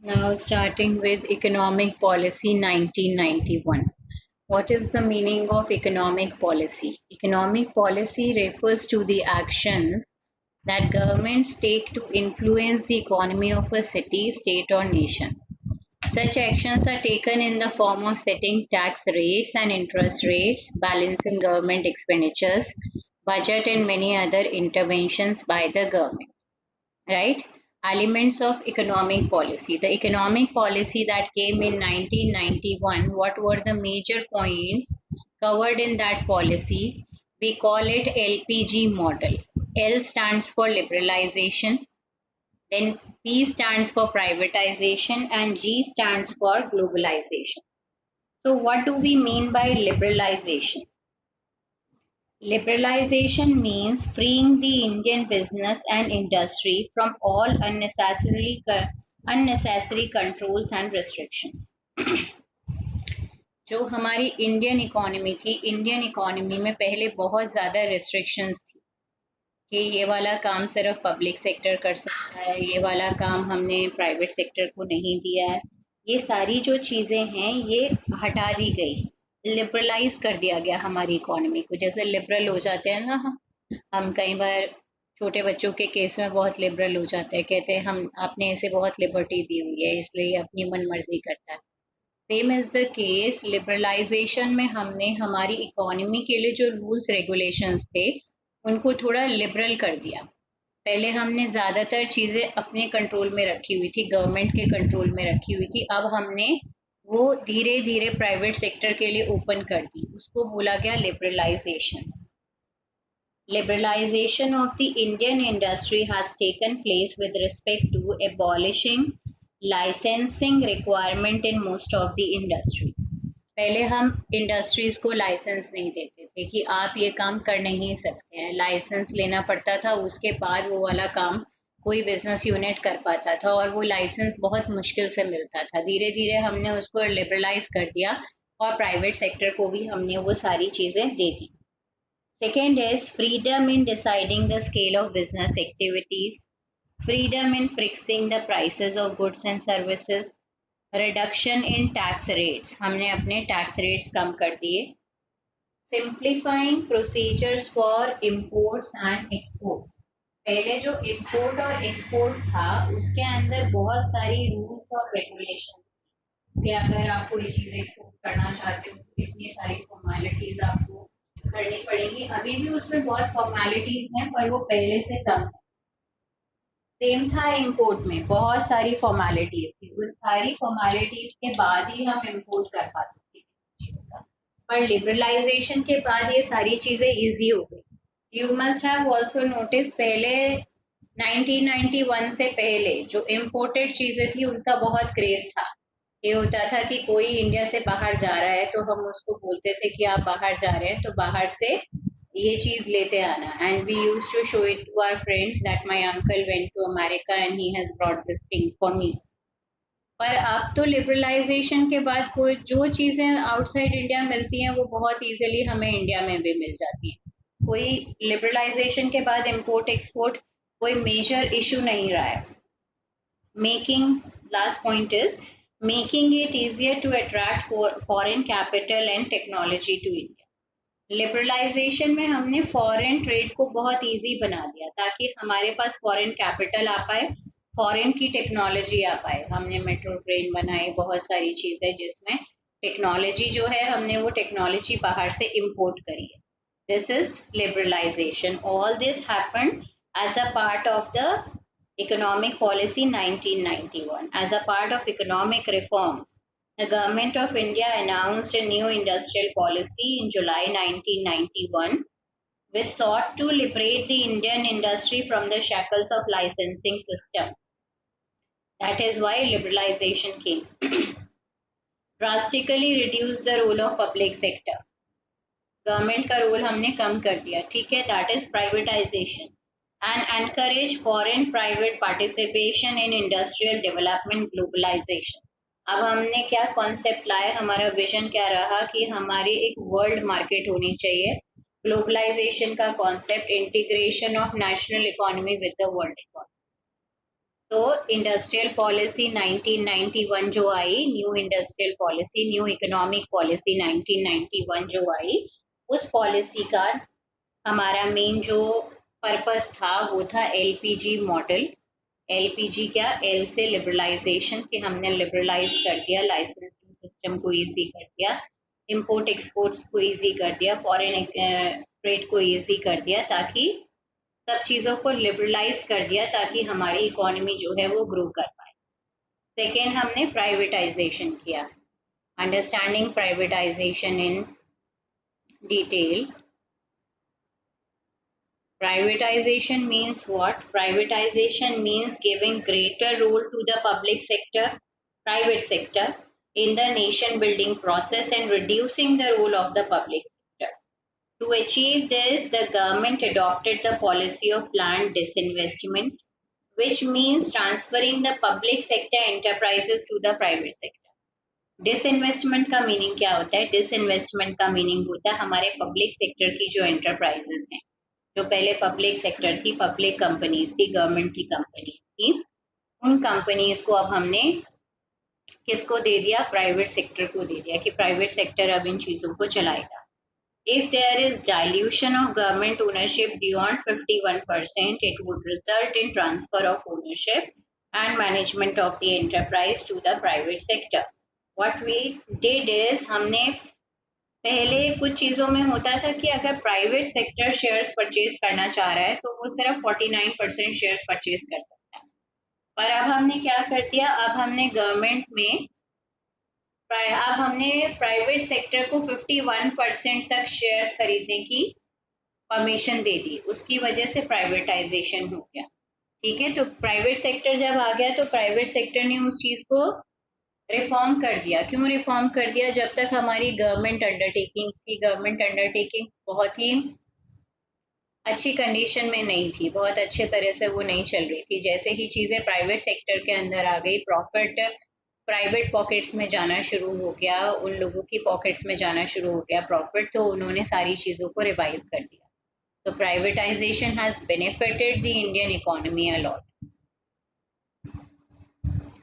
Now, starting with Economic Policy 1991. What is the meaning of economic policy? Economic policy refers to the actions that governments take to influence the economy of a city, state, or nation. Such actions are taken in the form of setting tax rates and interest rates, balancing government expenditures, budget, and many other interventions by the government, right? Elements of economic policy. The economic policy that came in 1991, what were the major points covered in that policy? We call it LPG model. L stands for liberalization, then P stands for privatization, and G stands for globalization. So, what do we mean by liberalization? Liberalization means freeing the Indian business and industry from all unnecessary controls and restrictions. जो हमारी Indian economy थी, Indian economy में पहले बहुत ज़्यादा restrictions थी कि ये वाला काम सिर्फ पब्लिक सेक्टर कर सकता है, ये वाला काम हमने प्राइवेट सेक्टर को नहीं दिया है। ये सारी जो चीज़ें हैं ये हटा दी गई, लिबरलाइज कर दिया गया हमारी इकोनॉमी को। जैसे लिबरल हो जाते हैं ना हम कई बार छोटे बच्चों के केस में बहुत लिबरल हो जाते हैं, कहते हैं हम आपने इसे बहुत लिबर्टी दी हुई है इसलिए अपनी मन मर्जी करता है। Same is the case liberalisation में हमने हमारी इकोनॉमी के लिए जो रूल्स रेगुलेशंस थे उनको थोड़ा लिबरल कर दिया। पहले हमने ज़्यादातर चीज़ें अपने कंट्रोल में रखी हुई थी, गवर्नमेंट के कंट्रोल में रखी हुई थी। अब हमने वो धीरे धीरे प्राइवेट सेक्टर के लिए ओपन कर दी, उसको बोला गया liberalisation. Liberalization of the Indian industry has taken place with respect to abolishing licensing requirement in most of the industries. पहले हम इंडस्ट्रीज को लाइसेंस नहीं देते थे कि आप ये काम कर नहीं सकते हैं, लाइसेंस लेना पड़ता था, उसके बाद वो वाला काम कोई बिजनेस यूनिट कर पाता था और वो लाइसेंस बहुत मुश्किल से मिलता था। धीरे धीरे हमने उसको लिबरलाइज कर दिया और प्राइवेट सेक्टर को भी हमने वो सारी चीज़ें दे दी। Second is freedom in deciding the scale of business activities, freedom in fixing the prices of goods and services, reduction in tax rates, हमने अपने tax rates कम कर दिए, simplifying procedures for imports and exports. पहले जो import और export था उसके अंदर बहुत सारी rules और regulations कि अगर आप कोई चीज़ एक्सपोर्ट करना चाहते हो तो इतनी सारी फॉर्मेलिटीज आपको करनी पड़ेगी। अभी भी उसमें बहुत फॉर्मेलिटीज हैं पर वो पहले से कम है। सेम था इंपोर्ट में, बहुत सारी फॉर्मेलिटीज थी, उन सारी फॉर्मेलिटीज के बाद ही हम इंपोर्ट कर पाते थे चीज का। पर लिबरलाइजेशन के बाद ये सारी चीजें इजी हो गई। You must have also notice पहले 1991 से पहले जो इम्पोर्टेड चीजें थी उनका बहुत क्रेज था। ये होता था कि कोई इंडिया से बाहर जा रहा है तो हम उसको बोलते थे कि आप बाहर जा रहे हैं तो बाहर से ये चीज लेते आना, and we use to show it to our friends that my uncle went to America and he has brought this thing for me. पर अब तो लिबरलाइजेशन के बाद कोई जो चीजें आउटसाइड इंडिया मिलती हैं वो बहुत इजीली हमें इंडिया में भी मिल जाती हैं। कोई लिबरलाइजेशन के बाद इंपोर्ट एक्सपोर्ट कोई मेजर इशू नहीं रहा है। Making last point is making it easier to attract foreign capital and technology to India. Liberalisation में हमने फॉरेन ट्रेड को बहुत इजी बना दिया ताकि हमारे पास फॉरेन कैपिटल आ पाए, फॉरेन की टेक्नोलॉजी आ पाए। हमने मेट्रो ट्रेन बनाई, बहुत सारी चीज़ें जिसमें टेक्नोलॉजी जो है हमने वो टेक्नोलॉजी बाहर से इम्पोर्ट करी है। This is liberalisation. All this happened as a part of the Economic Policy 1991. As a part of economic reforms, the Government of India announced a new industrial policy in July 1991, which sought to liberate the Indian industry from the shackles of licensing system. That is why liberalization came. Drastically reduce the role of public sector. Government का role हमने कम कर दिया, ठीक है, that is privatisation. and encourage foreign private participation in industrial development globalization. अब हमने क्या concept लाया, हमारा विजन क्या रहा कि हमारी एक वर्ल्ड मार्केट होनी चाहिए। ग्लोबलाइजेशन का concept, integration of national economy with the world economy. तो इंडस्ट्रियल पॉलिसी 1991 जो आई, new industrial policy, new economic policy 1991 जो आई, उस पॉलिसी का हमारा मेन जो पर्पस था वो था एलपीजी मॉडल। एलपीजी क्या, एल से लिबरलाइजेशन, कि हमने लिबरलाइज कर दिया, लाइसेंसिंग सिस्टम को इजी कर दिया, इंपोर्ट एक्सपोर्ट्स को इजी कर दिया, फॉरेन ट्रेड को इजी कर दिया, ताकि सब चीज़ों को लिबरलाइज कर दिया ताकि हमारी इकोनॉमी जो है वो ग्रो कर पाए। सेकेंड, हमने प्राइवेटाइजेशन किया। Understanding privatisation in detail. Privatization means what? Privatization means giving greater role to the public sector, private sector in the nation building process and reducing the role of the public sector. To achieve this, the government adopted the policy of planned disinvestment, which means transferring the public sector enterprises to the private sector. Disinvestment का meaning क्या होता है? Disinvestment का meaning होता है हमारे public sector की जो एंटरप्राइजेस हैं, जो पहले पब्लिक सेक्टर थी, पब्लिक कंपनीज थी, गवर्नमेंट की कंपनीज थी, उन कंपनीज को अब हमने किसको दे दिया? प्राइवेट सेक्टर को दे दिया, कि प्राइवेट सेक्टर अब इन चीजों को चलाएगा। If there is dilution of government ownership beyond 51%, it would result in transfer of ownership and management of the enterprise to the private sector. What we did is, हमने पहले कुछ चीजों में होता था कि अगर प्राइवेट सेक्टर शेयर्स परचेज करना चाह रहा है तो वो सिर्फ 49% शेयर्स परचेज कर सकता है, पर अब हमने क्या कर दिया? अब हमने गवर्नमेंट में अब हमने प्राइवेट सेक्टर को 51% तक शेयर्स खरीदने की परमिशन दे दी, उसकी वजह से प्राइवेटाइजेशन हो गया। ठीक है, तो प्राइवेट सेक्टर जब आ गया तो प्राइवेट सेक्टर ने उस चीज को रिफॉर्म कर दिया। क्यों रिफॉर्म कर दिया? जब तक हमारी गवर्नमेंट अंडरटेकिंग्स की, गवर्नमेंट अंडरटेकिंग्स बहुत ही अच्छी कंडीशन में नहीं थी, बहुत अच्छे तरह से वो नहीं चल रही थी। जैसे ही चीजें प्राइवेट सेक्टर के अंदर आ गई, प्रॉफिट प्राइवेट पॉकेट्स में जाना शुरू हो गया, उन लोगों की पॉकेट्स में जाना शुरू हो गया प्रॉफिट, तो उन्होंने सारी चीजों को रिवाइव कर दिया। तो privatisation has benefited the Indian economy a lot.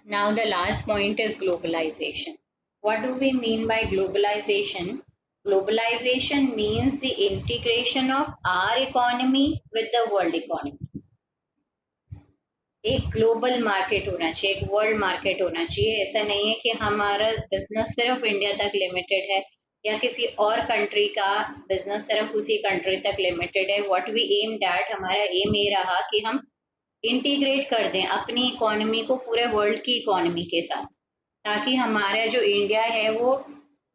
Now the last point is globalization. What do we mean by globalization? Globalization means the integration of our economy with the world economy. एक global market होना चाहिए, एक world market होना चाहिए। ऐसा नहीं है कि हमारा बिजनेस सिर्फ इंडिया तक लिमिटेड है या किसी और कंट्री का बिजनेस सिर्फ उसी कंट्री तक लिमिटेड है। व्हाट वी एम दैट, हमारा एम ये रहा कि हम इंटीग्रेट कर दें अपनी इकोनॉमी को पूरे वर्ल्ड की इकोनॉमी के साथ, ताकि हमारा जो इंडिया है वो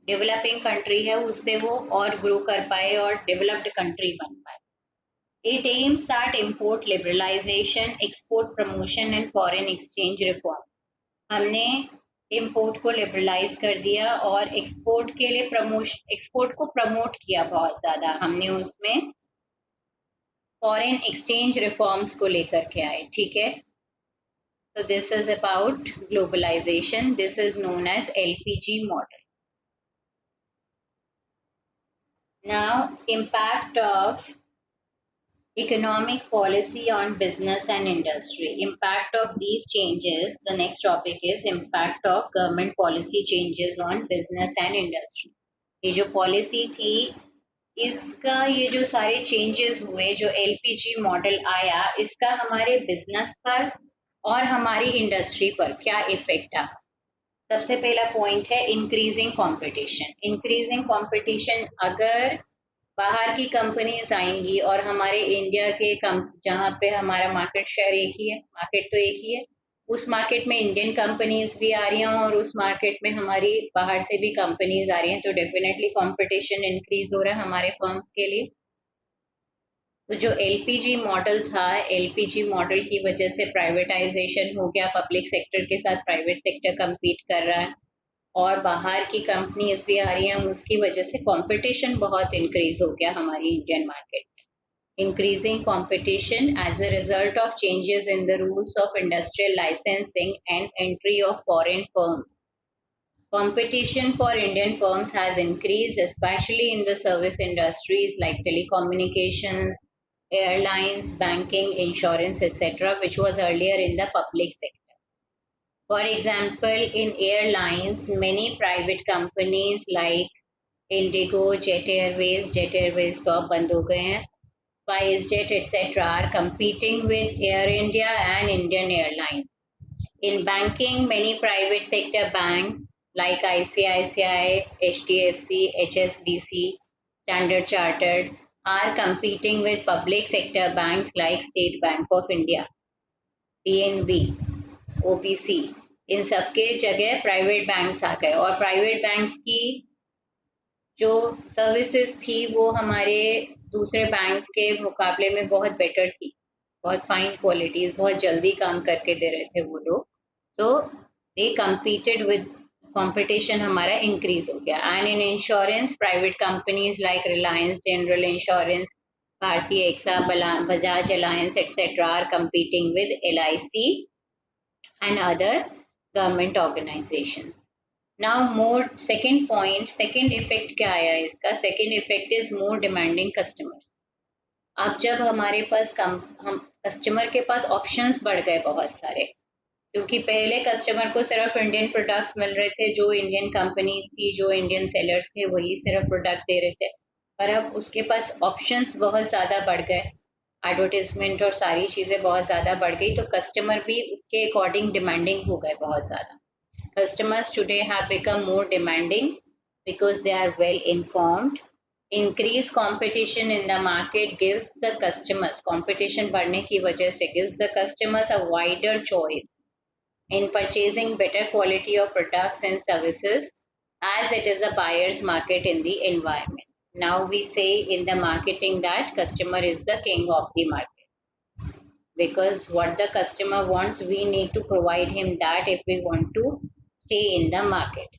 डेवलपिंग कंट्री है, उससे वो और ग्रो कर पाए और डेवलप्ड कंट्री बन पाए। It aims at import liberalization, export promotion and foreign exchange reform. हमने इम्पोर्ट को लिबरलाइज कर दिया और एक्सपोर्ट के लिए एक्सपोर्ट को प्रमोट किया बहुत ज्यादा। हमने उसमें फॉरेन एक्सचेंज रिफॉर्म्स को लेकर के आए। ठीक है, so this is about globalization. This is known as LPG model. Now, impact of economic policy on business and industry. Impact of these changes. The next topic is impact of government policy changes on business and industry. ये जो policy थी, इसका ये जो सारे changes हुए, जो LPG model आया, इसका हमारे बिजनेस पर और हमारी इंडस्ट्री पर क्या इफेक्ट आ? सबसे पहला पॉइंट है इंक्रीजिंग कंपटीशन। इंक्रीजिंग कंपटीशन, अगर बाहर की कंपनीज आएंगी और हमारे इंडिया के जहाँ पे हमारा मार्केट शेयर एक ही है, मार्केट तो एक ही है, उस मार्केट में इंडियन कंपनीज भी आ रही हैं और उस मार्केट में हमारी बाहर से भी कंपनीज आ रही हैं, तो डेफिनेटली कंपटीशन इंक्रीज हो रहा है हमारे फर्म्स के लिए। तो जो एलपीजी मॉडल था, एलपीजी मॉडल की वजह से प्राइवेटाइजेशन हो गया, पब्लिक सेक्टर के साथ प्राइवेट सेक्टर compete कर रहा है और बाहर की कंपनीज भी आ रही हैं, उसकी वजह से कंपटीशन बहुत इंक्रीज हो गया हमारी इंडियन मार्केट में। Increasing competition as a result of changes in the rules of industrial licensing and entry of foreign firms. Competition for Indian firms has increased, especially in the service industries like telecommunications, airlines, banking, insurance, etc., which was earlier in the public sector. For example, in airlines, many private companies like Indigo, Jet Airways तो अब बंद हो गए हैं, SpiceJet, etc., are competing with Air India and Indian Airlines. In banking, many private sector banks like ICICI, HDFC, HSBC, Standard Chartered are competing with public sector banks like State Bank of India, PNB, OPC. इन सबके जगह private banks आ गए और private banks की जो services थी वो हमारे दूसरे बैंक्स के मुकाबले में बहुत बेटर थी, बहुत फाइन क्वालिटीज, बहुत जल्दी काम करके दे रहे थे वो लोग. तो दे कम्पीटेड विद कंपटीशन, हमारा इंक्रीज हो गया. And in insurance, private companies like Reliance general insurance, Bharti AXA, Bajaj Allianz etcetera are competing with LIC and other government organizations. Now more second point, second effect क्या आया है इसका? Second effect is more demanding customers. अब जब हमारे पास हम customer के पास options बढ़ गए बहुत सारे, क्योंकि पहले कस्टमर को सिर्फ इंडियन प्रोडक्ट्स मिल रहे थे, जो इंडियन कंपनीज थी, जो इंडियन सेलर्स थे, वही सिर्फ प्रोडक्ट दे रहे थे. पर अब उसके पास ऑप्शंस बहुत ज़्यादा बढ़ गए, एडवर्टीजमेंट और सारी चीज़ें बहुत ज़्यादा बढ़ गई, तो कस्टमर भी उसके अकॉर्डिंग डिमांडिंग हो गए बहुत ज़्यादा. Customers today have become more demanding because they are well informed. Increased competition in the market gives the customers, competition बढ़ने की वजह से gives the customers a wider choice in purchasing better quality of products and services, as it is a buyer's market in the environment. Now we say in the marketing that customer is the king of the market, because what the customer wants, we need to provide him that if we want to stay in the market.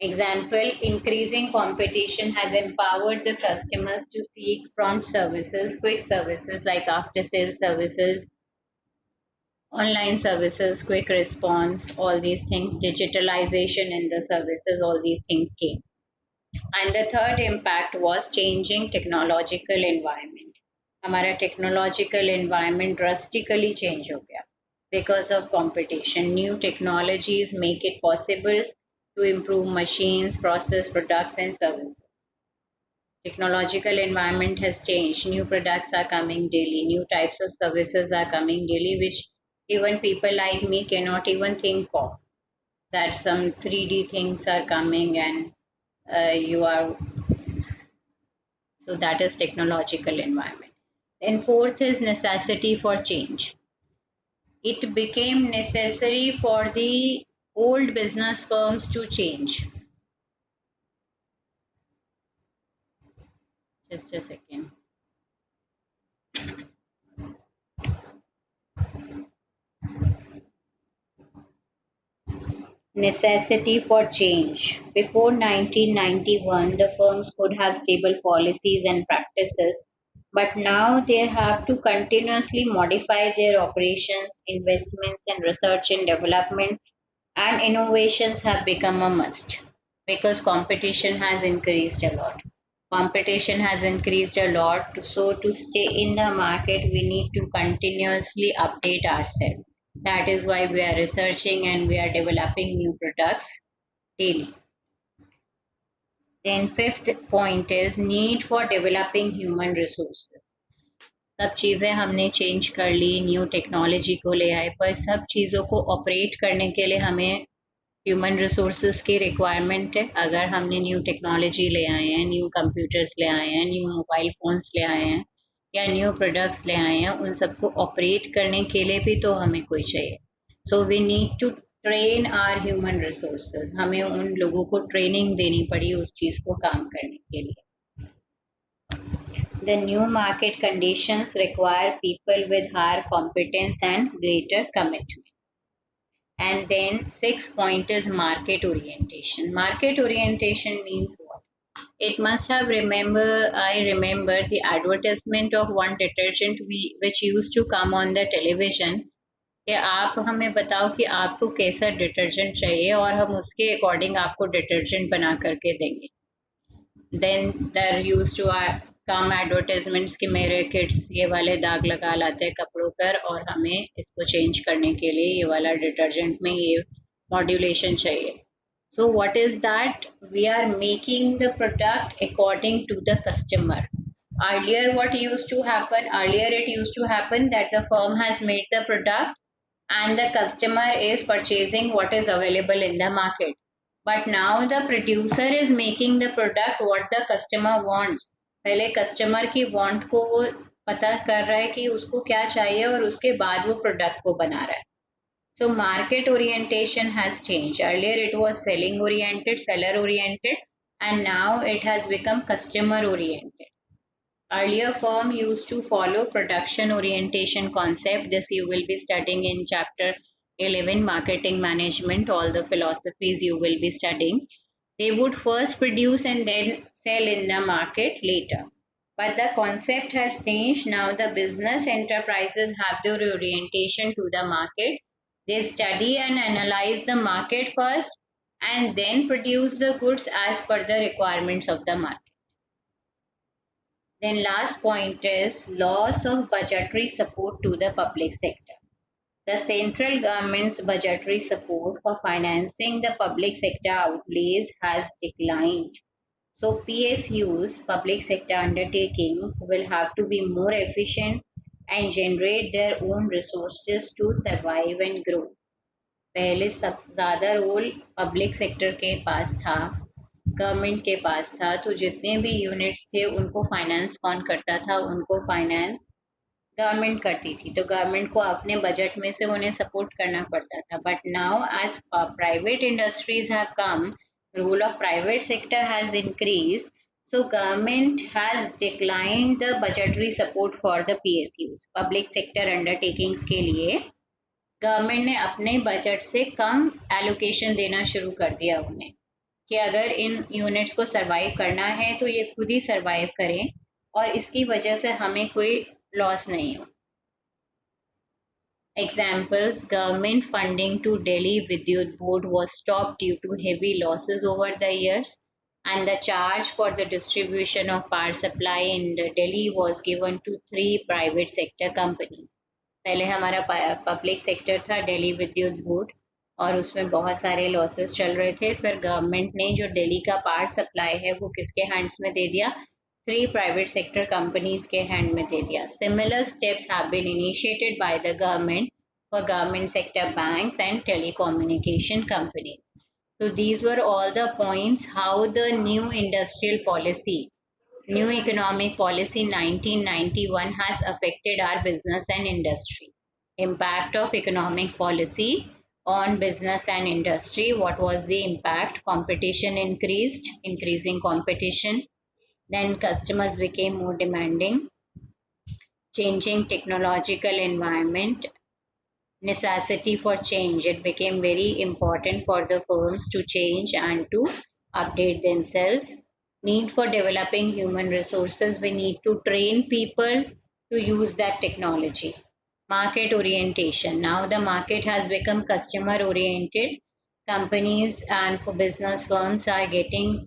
Example, increasing competition has empowered the customers to seek prompt services, quick services like after sales services, online services, quick response, all these things, digitalization in the services, all these things came. And the third impact was changing technological environment. हमारा technological environment drastically change हो गया because of competition. New technologies make it possible to improve machines, process, products, and services. Technological environment has changed. New products are coming daily. New types of services are coming daily, which even people like me cannot even think of. That some 3D things are coming and you are, so that is technological environment. Then fourth is necessity for change. It became necessary for the old business firms to change. Just a second. Necessity for change. Before 1991, the firms could have stable policies and practices, but now they have to continuously modify their operations, investments, and research and development and innovations have become a must because competition has increased a lot. Competition has increased a lot, so to stay in the market, we need to continuously update ourselves. That is why we are researching and we are developing new products daily. Then fifth point is need for developing human resources. सब चीज़ें हमने change कर ली, new technology को ले आए, पर सब चीज़ों को ऑपरेट करने के लिए हमें ह्यूमन रिसोर्सेज की रिक्वायरमेंट है. अगर हमने न्यू टेक्नोलॉजी ले आए हैं, न्यू कंप्यूटर्स ले आए हैं, न्यू मोबाइल फ़ोन्स ले आए हैं या न्यू प्रोडक्ट्स ले आए हैं, उन सबको ऑपरेट करने के लिए भी तो हमें कोई चाहिए. So we need to train our human resources. हमें उन लोगों को ट्रेनिंग देनी पड़ी उस चीज़ को काम करने के लिए. The new market conditions require people with higher competence and greater commitment. And then sixth point is market orientation. Market orientation means what? It must have I remember the advertisement of one detergent which used to come on the television कि आप हमें बताओ कि आपको कैसा detergent चाहिए और हम उसके अकॉर्डिंग आपको डिटर्जेंट बना करके देंगे. Then there used to come advertisements कि मेरे किड्स ये वाले दाग लगा लाते हैं कपड़ों पर और हमें इसको चेंज करने के लिए ये वाला डिटर्जेंट में ये मॉड्यूलेशन चाहिए. So what is that? We are making the product according to the customer. Earlier, what used to happen? Earlier, it used to happen that the firm has made the product and the customer is purchasing what is available in the market. But now the producer is making the product what the customer wants. पहले customer की want को वो पता कर रहा है कि उसको क्या चाहिए और उसके बाद वो प्रोडक्ट को बना रहा है. So market orientation has changed. Earlier it was selling oriented, seller oriented, and now it has become customer oriented. Earlier firm used to follow production orientation concept. This you will be studying in chapter 11 marketing management, all the philosophies you will be studying. They would first produce and then sell in the market later. But the concept has changed. Now the business enterprises have their orientation to the market. They study and analyze the market first and then produce the goods as per the requirements of the market. Then last point is loss of budgetary support to the public sector. The central government's budgetary support for financing the public sector outlays has declined. So PSUs, public sector undertakings, will have to be more efficient and generate their own resources to survive and grow. पहले सब ज़्यादा role public sector के पास था, government के पास था, तो जितने भी यूनिट्स थे उनको फाइनेंस कौन करता था? उनको फाइनेंस गवर्नमेंट करती थी, तो गवर्नमेंट को अपने बजट में से उन्हें सपोर्ट करना पड़ता था. But now as private industries have come, role of private sector has increase, so government has declined the budgetary support for the PSUs, public sector undertakings के लिए गवर्नमेंट ने अपने बजट से कम एलोकेशन देना शुरू कर दिया उन्हें कि अगर इन यूनिट्स को सरवाइव करना है तो ये खुद ही सरवाइव करें और इसकी वजह से हमें कोई लॉस नहीं हो. Examples: government funding to Delhi Vidyut Board was stopped due to heavy losses over the years, and the charge for the distribution of power supply in Delhi was given to three private sector companies. पहले हमारा public sector था दिल्ली विद्युत board और उसमें बहुत सारे losses चल रहे थे. फिर गवर्नमेंट ने जो दिल्ली का पावर सप्लाई है वो किसके हैंड्स में दे दिया? थ्री प्राइवेट सेक्टर कंपनीज के हैंड में दे दिया. Similar steps have been initiated by the government for government sector banks and telecommunication companies. So these were all the points how the new industrial policy, new economic policy 1991 has affected our business and industry. Impact of economic policy on business and industry. What was the impact? Competition increased, increasing competition. Then customers became more demanding. Changing technological environment, necessity for change. It became very important for the firms to change and to update themselves. Need for developing human resources. We need to train people to use that technology. Market orientation. Now the market has become customer oriented. Companies and for business firms are getting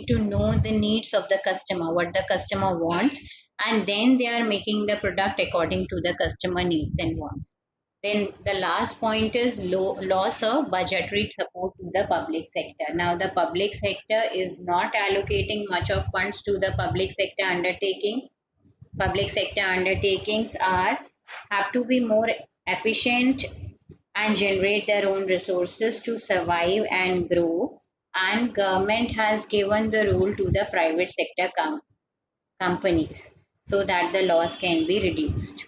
to know the needs of the customer, what the customer wants, and then they are making the product according to the customer needs and wants. Then the last point is loss of budgetary support to the public sector. Now the public sector is not allocating much of funds to the public sector undertakings. Public sector undertakings are have to be more efficient and generate their own resources to survive and grow. And government has given the rule to the private sector companies so that the loss can be reduced.